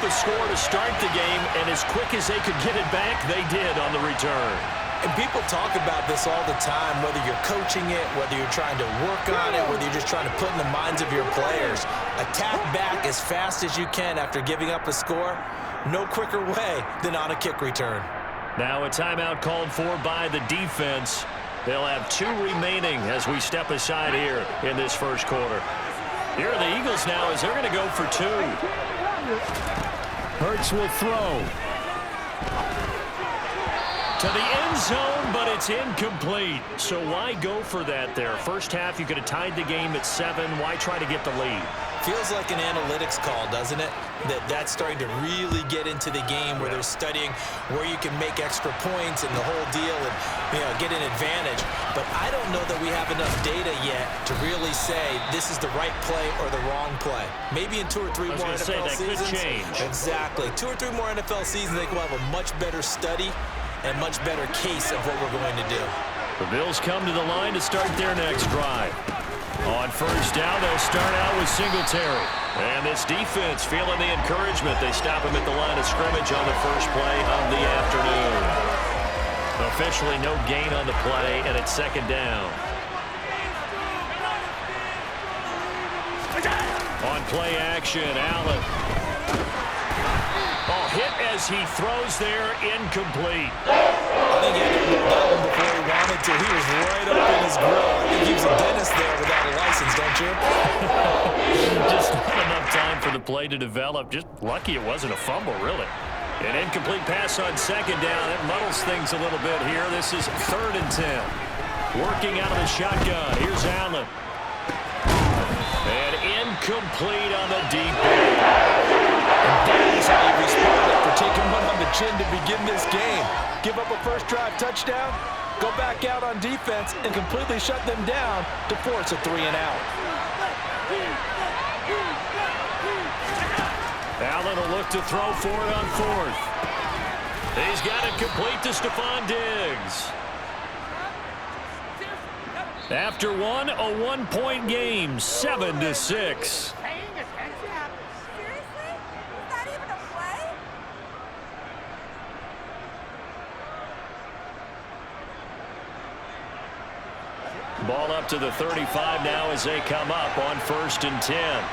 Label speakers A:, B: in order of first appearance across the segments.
A: a score to start the game, and as quick as they could get it back, they did on the return.
B: And people talk about this all the time, whether you're coaching it, whether you're trying to work on it, whether you're just trying to put in the minds of your players. Attack back as fast as you can after giving up a score. No quicker way than on a kick return.
A: Now a timeout called for by the defense. They'll have 2 remaining as we step aside here in this first quarter. Here are the Eagles now as they're going to go for 2. Hurts will throw to the end zone, but it's incomplete. So why go for that there? First half, you could have tied the game at 7. Why try to get the lead?
B: Feels like an analytics call, doesn't it? That's starting to really get into the game where they're studying where you can make extra points and the whole deal and, get an advantage. But I don't know that we have enough data yet to really say this is the right play or the wrong play. Maybe in 2 or 3 more NFL seasons.
A: Could change.
B: Exactly. 2 or 3 more NFL seasons, they will have a much better study and much better case of what we're going to do.
A: The Bills come to the line to start their next drive. On first down, they'll start out with Singletary. And this defense feeling the encouragement. They stop him at the line of scrimmage on the first play of the afternoon. Officially no gain on the play, and it's second down. On play action, Allen. Ball hit as he throws there, incomplete.
B: I think he had to move that one before he wanted to. He was right up in his grill. I think he was a dentist there without a license, don't you?
A: Just not enough time for the play to develop. Just lucky it wasn't a fumble, really. An incomplete pass on second down. It muddles things a little bit here. This is 3rd and 10. Working out of the shotgun. Here's Allen. And incomplete on the deep end.
B: And that is how you respond after taking one on the chin to begin this game. Give up a first drive touchdown, go back out on defense, and completely shut them down to force a 3-and-out.
A: Allen will look to throw for it on 4th. He's got it complete to Stephon Diggs. After one, a 1-point game, 7-6. Ball up to the 35 now as they come up on 1st and 10.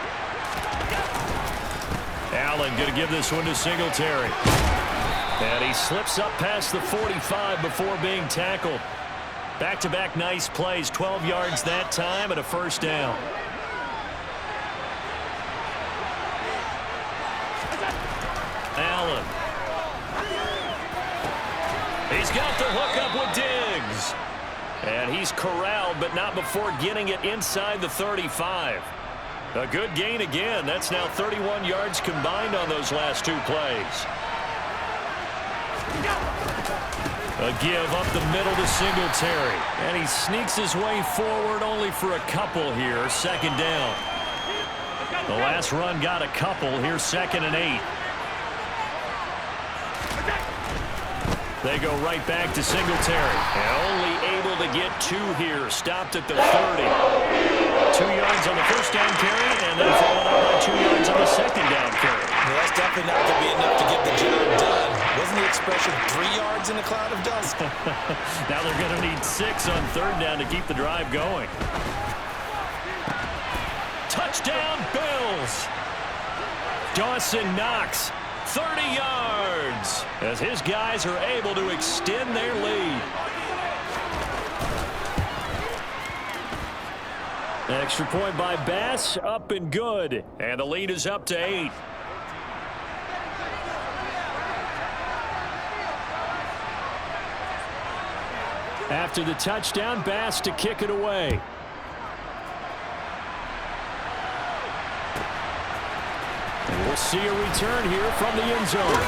A: Allen going to give this one to Singletary. And he slips up past the 45 before being tackled. Back-to-back nice plays, 12 yards that time and a first down. Allen. He's got the hook up with Diggs. And he's corralled, but not before getting it inside the 35. A good gain again. That's now 31 yards combined on those last 2 plays. A give up the middle to Singletary. And he sneaks his way forward only for a couple here. Second down. The last run got a couple. Here's 2nd and 8. They go right back to Singletary. And only able to get 2 here. Stopped at the 30. 2 yards on the first down carry, and then followed up by 2 yards on the second down carry.
B: Well, that's definitely not going to be enough to get the job done. Wasn't the expression 3 yards in a cloud of dust?
A: Now they're going to need 6 on 3rd down to keep the drive going. Touchdown, Bills! Dawson Knox. 30 yards as his guys are able to extend their lead. Extra point by Bass, up and good. And the lead is up to 8. After the touchdown, Bass to kick it away. We'll see a return here from the end zone.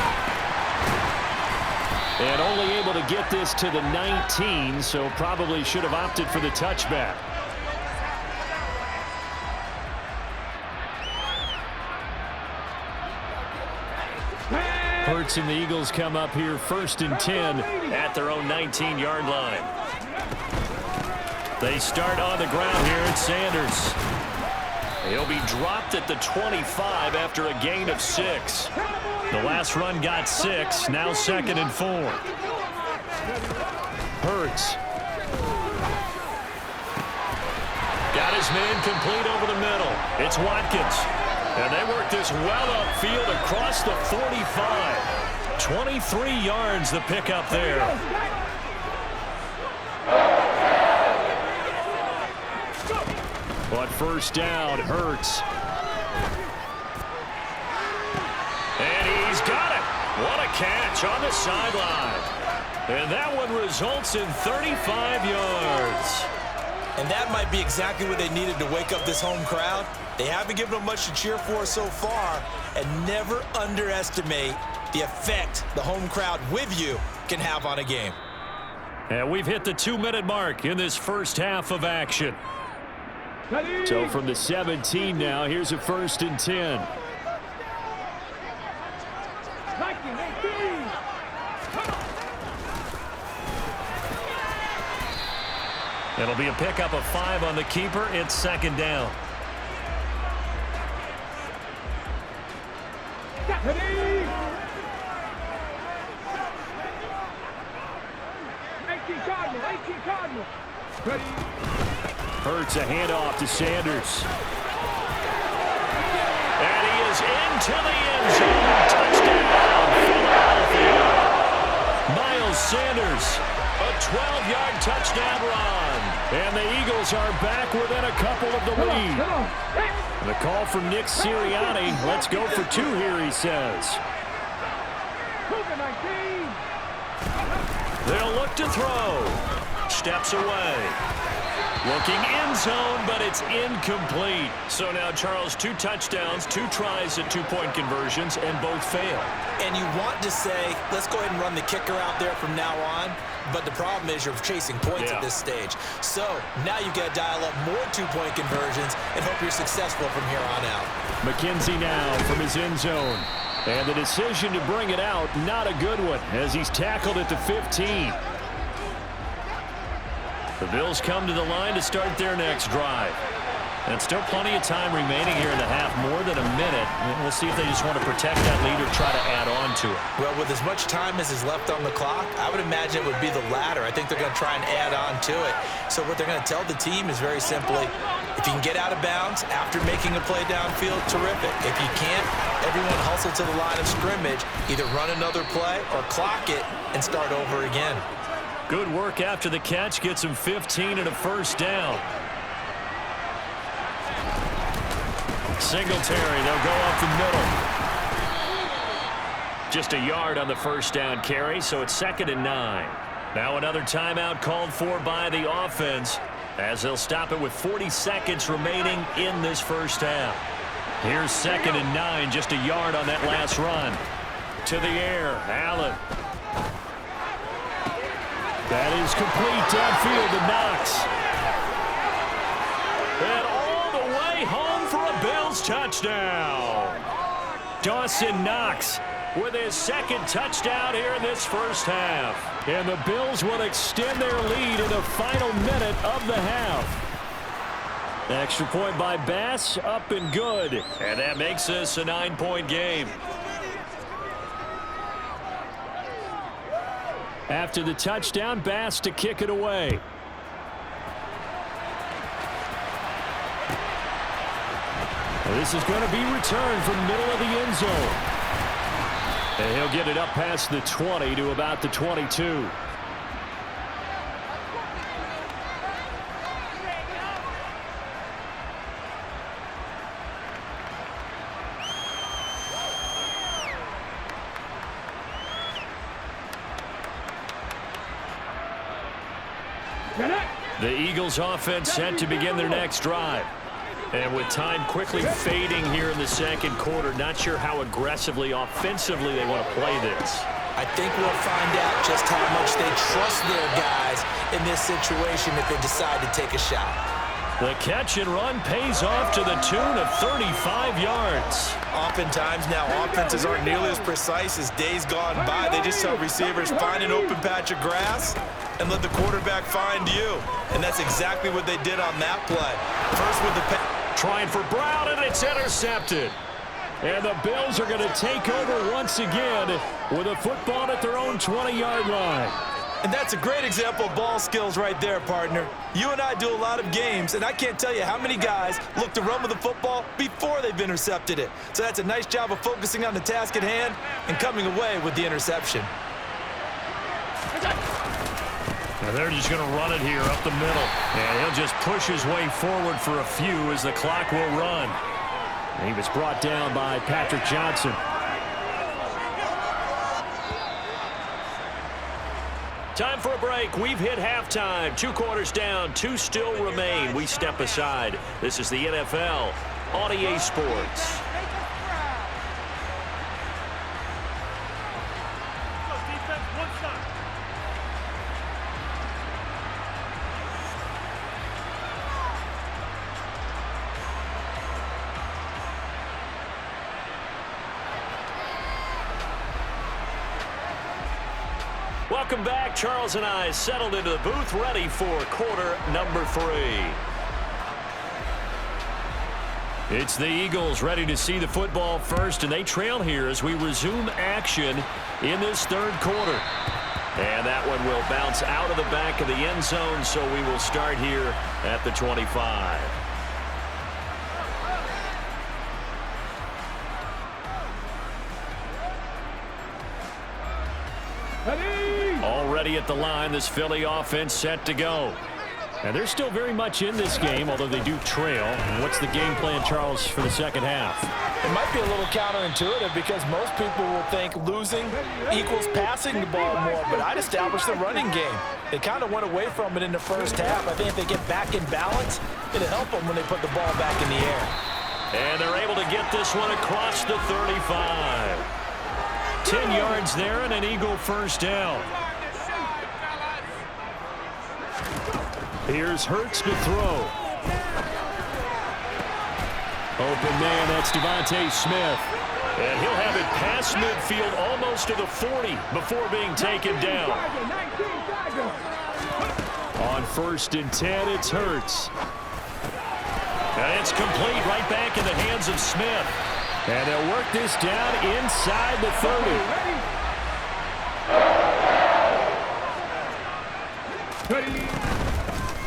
A: And only able to get this to the 19, so probably should have opted for the touchback. Hurts and the Eagles come up here 1st and 10 at their own 19-yard line. They start on the ground here at Sanders. He'll be dropped at the 25 after a gain of 6. The last run got 6, now 2nd and 4. Hurts. Got his man complete over the middle. It's Watkins. And they work this well upfield across the 45. 23 yards the pickup there. But first down, Hurts. And he's got it. What a catch on the sideline. And that one results in 35 yards.
B: And that might be exactly what they needed to wake up this home crowd. They haven't given them much to cheer for so far. And never underestimate the effect the home crowd with you can have on a game.
A: And we've hit the 2-minute mark in this first half of action. So from the 17 now, here's a 1st and 10. It'll be a pickup of 5 on the keeper. It's 2nd down. Hurts a handoff to Sanders. And he is into the end zone. Touchdown, Philadelphia. Miles Sanders, a 12-yard touchdown run. And the Eagles are back within a couple of the lead. And the call from Nick Sirianni. Let's go for 2 here, he says. They'll look to throw. Steps away. Looking end zone, but it's incomplete. So now, Charles, 2 touchdowns, 2 tries at 2-point conversions, and both fail.
B: And you want to say, let's go ahead and run the kicker out there from now on. But the problem is you're chasing points at this stage. So now you've got to dial up more 2-point conversions and hope you're successful from here on out.
A: McKenzie now from his end zone. And the decision to bring it out, not a good one, as he's tackled at the 15. The Bills come to the line to start their next drive. And still plenty of time remaining here in the half, more than a minute. We'll see if they just want to protect that lead or try to add on to it.
B: Well, with as much time as is left on the clock, I would imagine it would be the latter. I think they're going to try and add on to it. So what they're going to tell the team is very simply, if you can get out of bounds after making a play downfield, terrific. If you can't, everyone hustle to the line of scrimmage, either run another play or clock it and start over again.
A: Good work after the catch. Gets him 15 and a 1st down. Singletary, they'll go up the middle. Just a yard on the 1st down carry, so it's 2nd and 9. Now another timeout called for by the offense as they'll stop it with 40 seconds remaining in this first half. Here's 2nd and 9, just a yard on that last run. To the air, Allen. That is complete downfield to Knox. And all the way home for a Bills touchdown. Dawson Knox with his 2nd touchdown here in this first half. And the Bills will extend their lead in the final minute of the half. Extra point by Bass, up and good. And that makes this a 9-point game. After the touchdown, Bass to kick it away. This is going to be returned from the middle of the end zone. And he'll get it up past the 20 to about the 22. The Eagles offense set to begin their next drive. And with time quickly fading here in the 2nd quarter, not sure how aggressively, offensively they want to play this.
B: I think we'll find out just how much they trust their guys in this situation if they decide to take a shot.
A: The catch and run pays off to the tune of 35 yards.
B: Oftentimes now offenses aren't nearly as precise as days gone by. They just tell receivers, find an open patch of grass and let the quarterback find you. And that's exactly what they did on that play. First with the
A: Trying for Brown, and it's intercepted. And the Bills are going to take over once again with a football at their own 20-yard line.
B: And that's a great example of ball skills right there, partner. You and I do a lot of games, and I can't tell you how many guys look to run with the football before they've intercepted it. So that's a nice job of focusing on the task at hand and coming away with the interception.
A: Now they're just going to run it here up the middle. And he'll just push his way forward for a few as the clock will run. And he was brought down by Patrick Johnson. Time for a break. We've hit halftime. 2 quarters down. 2 still remain. We step aside. This is the NFL on EA Sports. Welcome back. Charles and I settled into the booth, ready for quarter number 3. It's the Eagles ready to see the football first, and they trail here as we resume action in this third quarter. And that one will bounce out of the back of the end zone, so we will start here at the 25. Already at the line, this Philly offense set to go. And they're still very much in this game, although they do trail. What's the game plan, Charles, for the second half?
B: It might be a little counterintuitive because most people will think losing equals passing the ball more, but I'd establish the running game. They kind of went away from it in the first half. I think if they get back in balance, it'll help them when they put the ball back in the air.
A: And they're able to get this one across the 35. 10 yards there and an Eagle first down. Here's Hurts to throw. Open man, that's Devontae Smith. And he'll have it past midfield almost to the 40 before being taken down. On 1st and 10, it's Hurts. And it's complete right back in the hands of Smith. And they'll work this down inside the 30.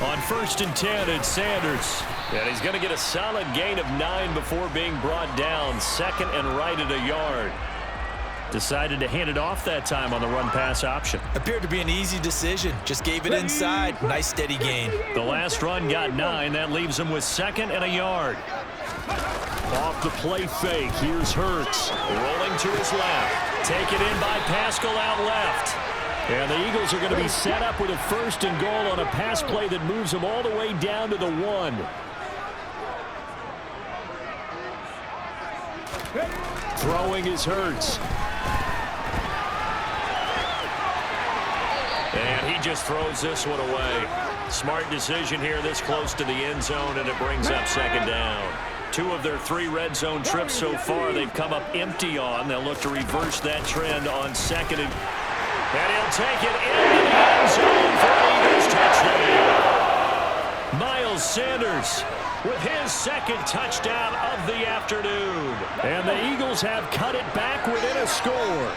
A: On 1st and 10, it's Sanders. And he's going to get a solid gain of 9 before being brought down. 2nd and right at a yard. Decided to hand it off that time on the run-pass option.
B: Appeared to be an easy decision. Just gave it inside. Nice steady gain.
A: The last run got 9. That leaves him with 2nd and a yard. Off the play fake. Here's Hurts. Rolling to his left. Taken in by Pascal out left. And the Eagles are going to be set up with a 1st and goal on a pass play that moves them all the way down to the 1. Throwing is Hurts. And he just throws this one away. Smart decision here this close to the end zone, and it brings up 2nd down. 2 of their 3 red zone trips so far they've come up empty on. They'll look to reverse that trend on 2nd and he'll take it into the end zone for an Eagles touchdown. Miles Sanders with his 2nd touchdown of the afternoon. And the Eagles have cut it back within a score.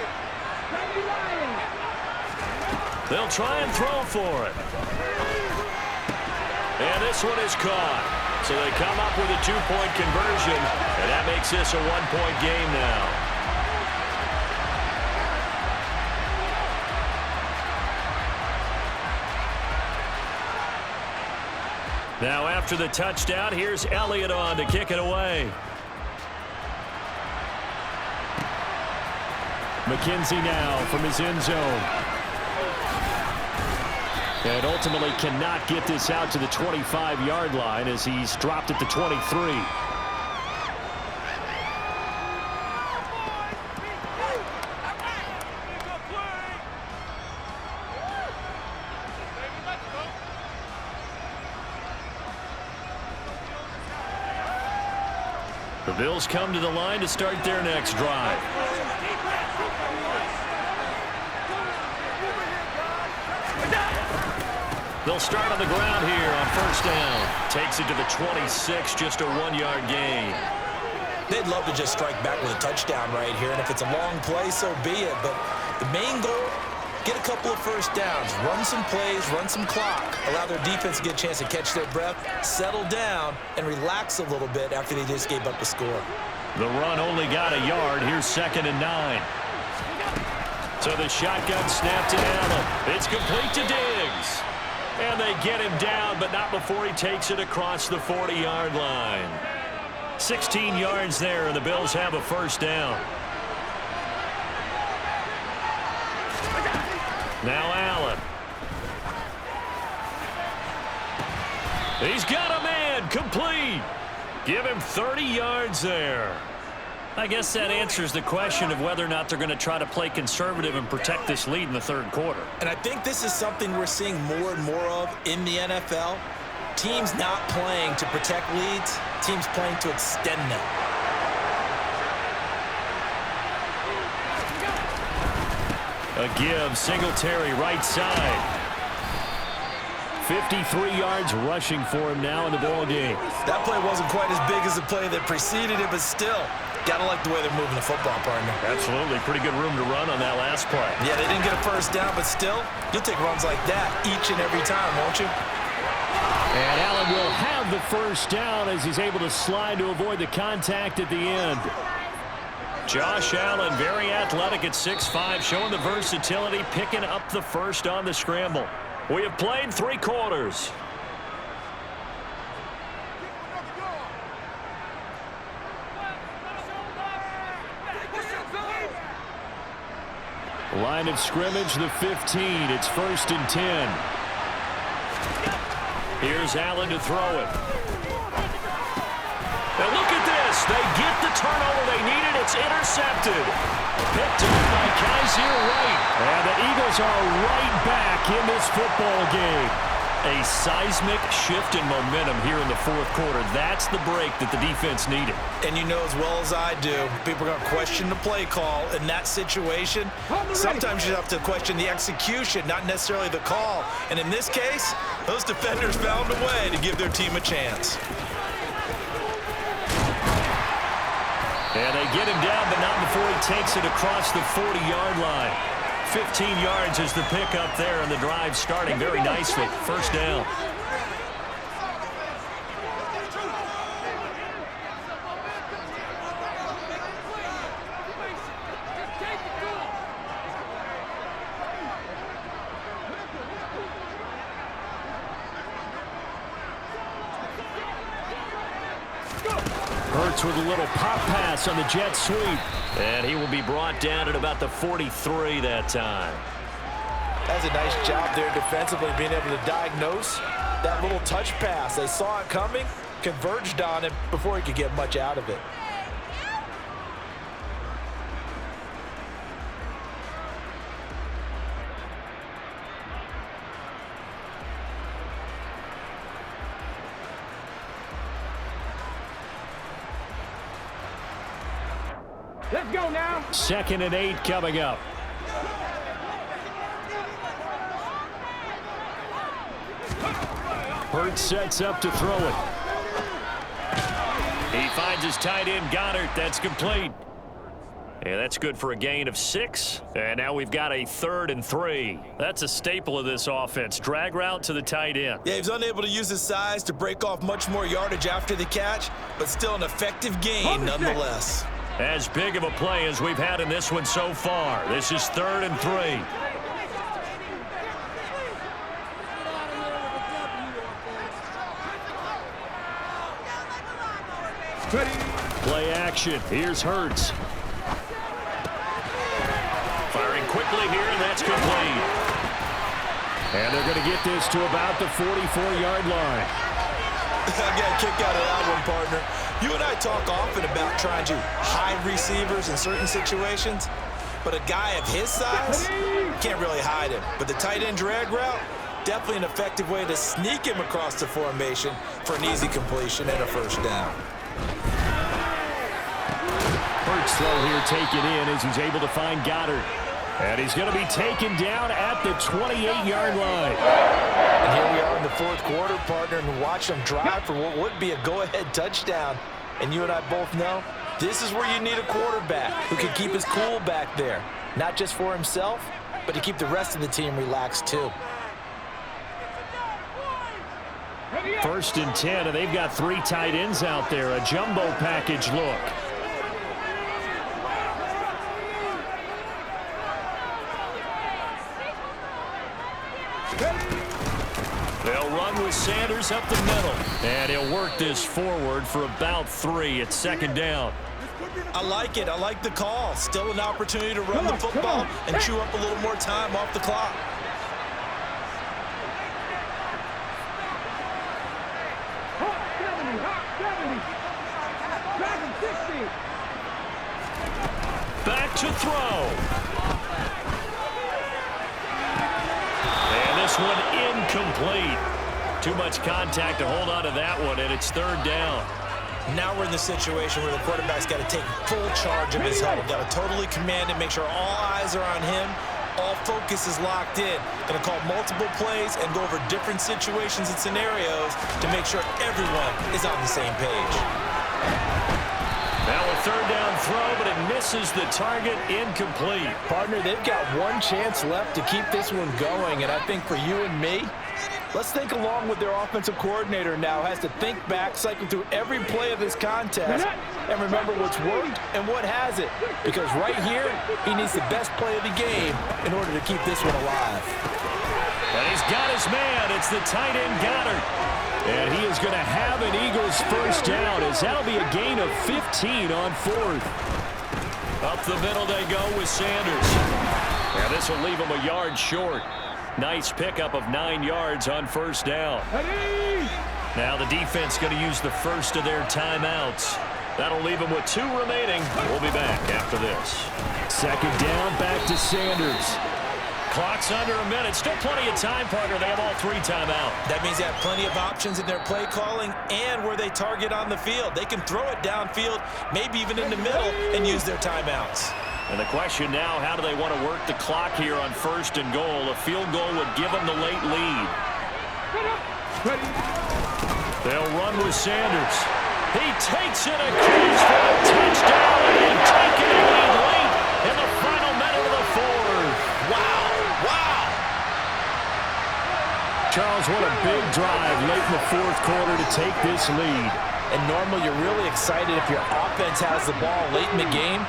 A: They'll try and throw for it. And this one is caught. So they come up with a 2-point conversion, and that makes this a 1-point game now. Now after the touchdown, here's Elliott on to kick it away. McKenzie now from his end zone. And ultimately cannot get this out to the 25-yard line as he's dropped at the 23. The Bills come to the line to start their next drive. They'll start on the ground here on first down. Takes it to the 26, just a 1-yard gain.
B: They'd love to just strike back with a touchdown right here, and if it's a long play, so be it. But the main goal, get a couple of first downs, run some plays, run some clock, allow their defense to get a chance to catch their breath, settle down, and relax a little bit after they just gave up the score.
A: The run only got a yard. Here's 2nd and 9. So the shotgun snap to Allen. It's complete to Diggs. And they get him down, but not before he takes it across the 40-yard line. 16 yards there, and the Bills have a first down. Now Allen. He's got a man, complete. Give him 30 yards there. I guess that answers the question of whether or not they're going to try to play conservative and protect this lead in the third quarter.
B: And I think this is something we're seeing more and more of in the NFL. Teams not playing to protect leads, teams playing to extend them.
A: A give, Singletary right side. 53 yards rushing for him now in the ball game.
B: That play wasn't quite as big as the play that preceded it, but still, gotta like the way they're moving the football, partner.
A: Absolutely, pretty good room to run on that last play.
B: Yeah, they didn't get a first down, but still, you'll take runs like that each and every time, won't you?
A: And Allen will have the first down as he's able to slide to avoid the contact at the end. Josh Allen, very athletic at 6'5", showing the versatility, picking up the first on the scramble. We have played 3 quarters. Line of scrimmage, the 15. It's 1st and 10. Here's Allen to throw it. And look at this. They get the turnover they needed. It's intercepted. Picked up by Kaiser Wright. And the Eagles are right back in this football game. A seismic shift in momentum here in the fourth quarter. That's the break that the defense needed.
B: And you know as well as I do, people are going to question the play call in that situation. Sometimes you have to question the execution, not necessarily the call. And in this case, those defenders found a way to give their team a chance.
A: And they get him down, but not before he takes it across the 40-yard line. 15 yards is the pickup there, and the drive starting very nicely. First down. Hurts with a little pop pass on the jet sweep. And he will be brought down at about the 43 that time.
B: That's a nice job there defensively, being able to diagnose that little touch pass. They saw it coming, converged on it before he could get much out of it.
C: Let's go now.
A: 2nd and 8 coming up. Hurts sets up to throw it. He finds his tight end, Goddard. That's complete. Yeah, that's good for a gain of 6. And now we've got a 3rd and 3. That's a staple of this offense. Drag route to the tight end.
B: Yeah, he was unable to use his size to break off much more yardage after the catch, but still an effective gain nonetheless.
A: As big of a play as we've had in this one so far. This is 3rd and 3. Play action. Here's Hurts. Firing quickly here, and that's complete. And they're going to get this to about the 44-yard line.
B: I got a kick out of that one, partner. You and I talk often about trying to hide receivers in certain situations, but a guy of his size can't really hide him. But the tight end drag route, definitely an effective way to sneak him across the formation for an easy completion and a first down.
A: Hurts throw here taken in as he's able to find Goddard. And he's going to be taken down at the 28-yard line.
B: And here we are in the fourth quarter, partner, and watch them drive for what would be a go-ahead touchdown. And you and I both know this is where you need a quarterback who can keep his cool back there. Not just for himself, but to keep the rest of the team relaxed too.
A: 1st and 10, and they've got 3 tight ends out there. A jumbo package look. They'll run with Sanders up the middle. And he'll work this forward for about 3 at 2nd down.
B: I like it. I like the call. Still an opportunity to run the football and chew up a little more time off the clock.
A: Back to throw. And this one incomplete. Too much contact to hold on to that one, and it's 3rd down.
B: Now we're in the situation where the quarterback's got to take full charge of his huddle. Got to totally command it, make sure all eyes are on him. All focus is locked in. Going to call multiple plays and go over different situations and scenarios to make sure everyone is on the same page.
A: Now a 3rd down throw, but it misses the target, incomplete.
D: Partner, they've got one chance left to keep this one going, and I think for you and me, let's think along with their offensive coordinator now. Has to think back, cycle through every play of this contest, and remember what's worked and what hasn't. Because right here, he needs the best play of the game in order to keep this one alive.
A: And he's got his man. It's the tight end Goddard. And he is going to have an Eagles 1st down, as that'll be a gain of 15 on 4th. Up the middle they go with Sanders. And this will leave him a yard short. Nice pickup of 9 yards on 1st down. Now the defense going to use the first of their timeouts. That'll leave them with 2 remaining. We'll be back after this. 2nd down, back to Sanders. Clock's under a minute. Still plenty of time, partner. They have all 3 timeout.
B: That means they have plenty of options in their play calling and where they target on the field. They can throw it downfield, maybe even in the middle, and use their timeouts.
A: And the question now, how do they want to work the clock here on 1st and goal? A field goal would give them the late lead. They'll run with Sanders. He takes it across for a touchdown, and they take it a lead late in the final minute of the 4th.
B: Wow. Wow.
A: Charles, what a big drive late in the 4th quarter to take this lead.
D: And normally you're really excited if your offense has the ball late in the game.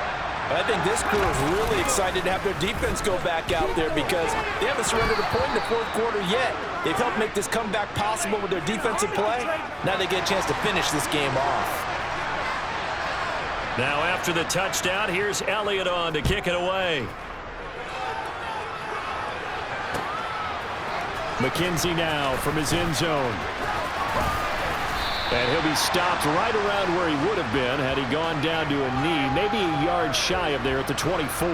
D: But I think this crew is really excited to have their defense go back out there because they haven't surrendered a point in the 4th quarter yet. They've helped make this comeback possible with their defensive play. Now they get a chance to finish this game off.
A: Now after the touchdown, here's Elliott on to kick it away. McKenzie now from his end zone. And he'll be stopped right around where he would have been had he gone down to a knee, maybe a yard shy of there at the 24.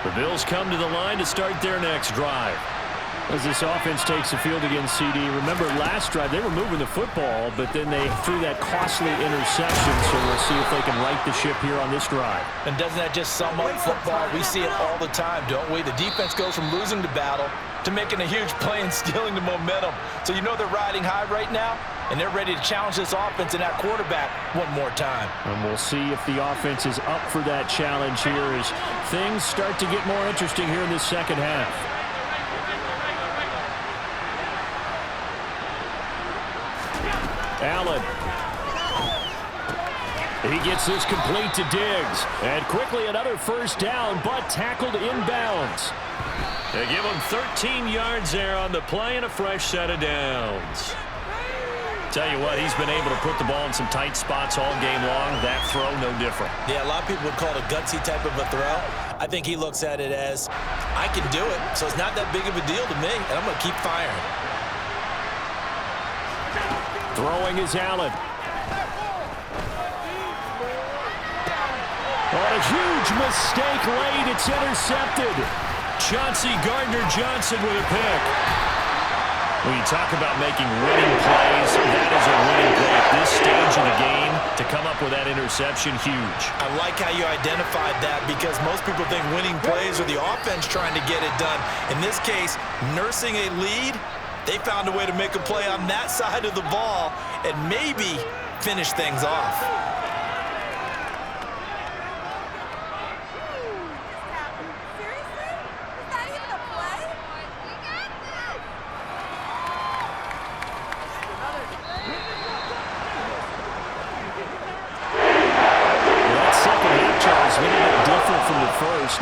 A: The Bills come to the line to start their next drive. As this offense takes the field against CD, remember last drive they were moving the football, but then they threw that costly interception, so we'll see if they can right the ship here on this drive.
D: And doesn't that just sum up football? We see it all the time, don't we? The defense goes from losing the battle to making a huge play and stealing the momentum. So you know they're riding high right now, and they're ready to challenge this offense and that quarterback one more time.
A: And we'll see if the offense is up for that challenge here as things start to get more interesting here in this 2nd half. Allen. He gets this complete to Diggs. And quickly another 1st down, but tackled inbounds. They give him 13 yards there on the play and a fresh set of downs. Tell you what, he's been able to put the ball in some tight spots all game long. That throw, no different.
B: Yeah, a lot of people would call it a gutsy type of a throw. I think he looks at it as, I can do it, so it's not that big of a deal to me, and I'm going to keep firing.
A: Throwing is Allen. On a huge mistake late, it's intercepted. Chauncey Gardner-Johnson with a pick. When you talk about making winning plays, that is a winning play at this stage of the game. To come up with that interception, huge.
B: I like how you identified that because most people think winning plays are the offense trying to get it done. In this case, nursing a lead, they found a way to make a play on that side of the ball and maybe finish things off.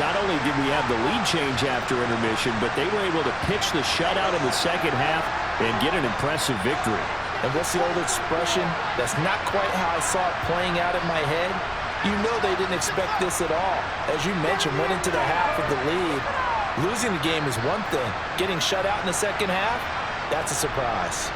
A: Not only did we have the lead change after intermission, but they were able to pitch the shutout in the second half and get an impressive victory.
D: And what's the old expression? That's not quite how I saw it playing out in my head. You know they didn't expect this at all. As you mentioned, went into the half with the lead. Losing the game is one thing. Getting shut out in the second half, that's a surprise.